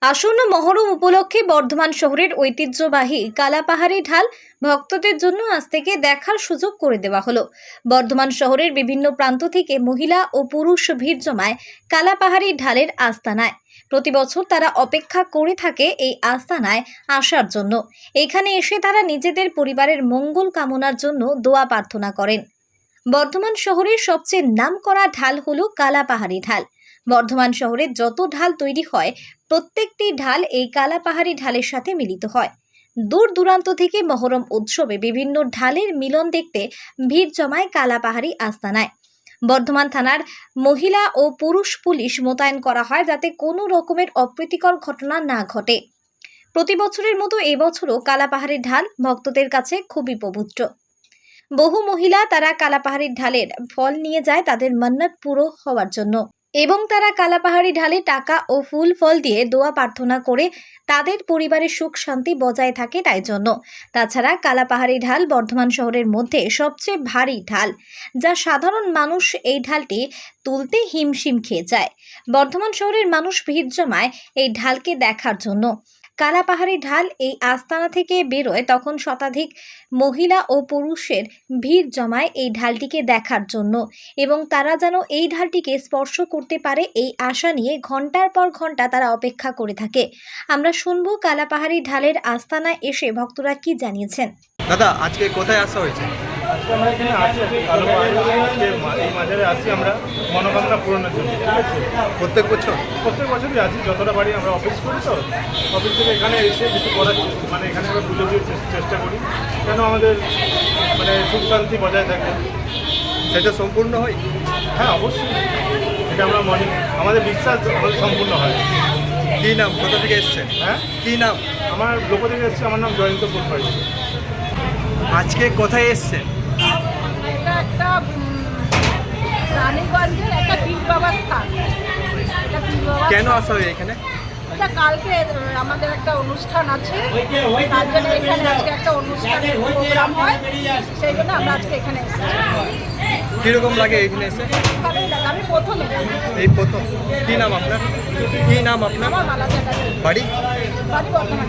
আসন্ন মহরম উপলক্ষে বর্ধমান শহরের ঐতিহ্যবাহী কালাপাহাড়ি ঢাল ভক্তদের জন্য আজ থেকে দেখার সুযোগ করে দেওয়া হলো। বর্ধমান শহরের বিভিন্ন প্রান্ত থেকে মহিলা ও পুরুষ ভিড় জমায় কালাপাহাড়ি ঢালের আস্তানায়। প্রতি বছর তারা অপেক্ষা করে থাকে এই আস্তানায় আসার জন্য। এখানে এসে তারা নিজেদের পরিবারের মঙ্গল কামনার জন্য দোয়া প্রার্থনা করেন। বর্ধমান শহরের সবচেয়ে নামকরা ঢাল হলো কালাপাহাড়ি ঢাল। বর্ধমান শহরে যত ঢাল তৈরি হয় প্রত্যেকটি ঢাল এই কালাপাহাড়ি ঢালের সাথে মিলিত হয়। দূর দূরান্ত থেকে মহরম উৎসবে বিভিন্ন ঢালের মিলন দেখতে ভিড় জমায় কালাপাহাড়ি আস্তানায়। বর্ধমান থানার মহিলা ও পুরুষ পুলিশ মোতায়েন করা হয় যাতে কোনো রকমের অপ্রীতিকর ঘটনা না ঘটে। প্রতি বছরের মতো এবছরও কালাপাহাড়ি ঢাল ভক্তদের কাছে খুবই পবিত্র। বহু মহিলা তারা কালাপাহাড়ির ঢালের ফল নিয়ে যায় তাদের মান্নাত পুরো হওয়ার জন্য এবং তারা কালাপাহাড়ি ঢালে টাকা ও ফুল ফল দিয়ে দোয়া প্রার্থনা করে তাদের পরিবারের সুখ শান্তি বজায় থাকে তাই জন্য। তাছাড়া কালাপাহাড়ি ঢাল বর্ধমান শহরের মধ্যে সবচেয়ে ভারী ঢাল, যা সাধারণ মানুষ এই ঢালটি তুলতে হিমশিম খেয়ে যায়। বর্ধমান শহরের মানুষ ভিড় জমায় এই ঢালকে দেখার জন্য। কালাপাহাড়ি ঢাল এই আস্তানা থেকে বেরোয় তখন শতাধিক মহিলা ও পুরুষের ভিড় জমায় এই ঢালটিকে দেখার জন্য এবং তারা যেন এই ঢালটিকে স্পর্শ করতে পারে এই আশা নিয়ে ঘন্টার পর ঘন্টা তারা অপেক্ষা করে থাকে। আমরা শুনবো কালাপাহাড়ি ঢালের আস্তানায় এসে ভক্তরা কি জানিয়েছেন। দাদা, আজকে কোথায় আসা হয়েছে? আমরা এখানে আসি এই মাজারে আসি আমরা মনোকামনা পূরণের জন্য। ঠিক আছে, প্রত্যেক বছরই আসি, যতটা বাড়ি আমরা অফিস করি, তো অফিস থেকে এখানে এসে কিছু করার মানে এখানে আমরা পুজো দিয়ে চেষ্টা করি কেন আমাদের মানে সুখ শান্তি বজায় থাকে। সেটা সম্পূর্ণ হয়? হ্যাঁ, অবশ্যই, এটা আমরা আমাদের বিশ্বাস আমাদের সম্পূর্ণ হয়। কী নাম, কোথা থেকে এসছেন? হ্যাঁ, কী নাম? আমার লোক থেকে এসছে, আমার নাম জয়ন্ত পুরভাই। আজকে কোথায় এসছেন? এটা একটা রানীগঞ্জের একটা পীর বাবার স্থান। কেন আসা হয় এখানে? এটা কালকে আমাদের একটা অনুষ্ঠান আছে, তার জন্য এখানে আজকে একটা অনুষ্ঠানের প্রোগ্রাম হয়, সেই জন্য আমরা আজকে এখানে এসেছি। কীরকম লাগে এখানে এসে? ভালোই লাগে, আমি প্রথম এই প্রথম। কী নাম আপনার? আমার মালা জায়গা বাড়ি? বর্ধমান।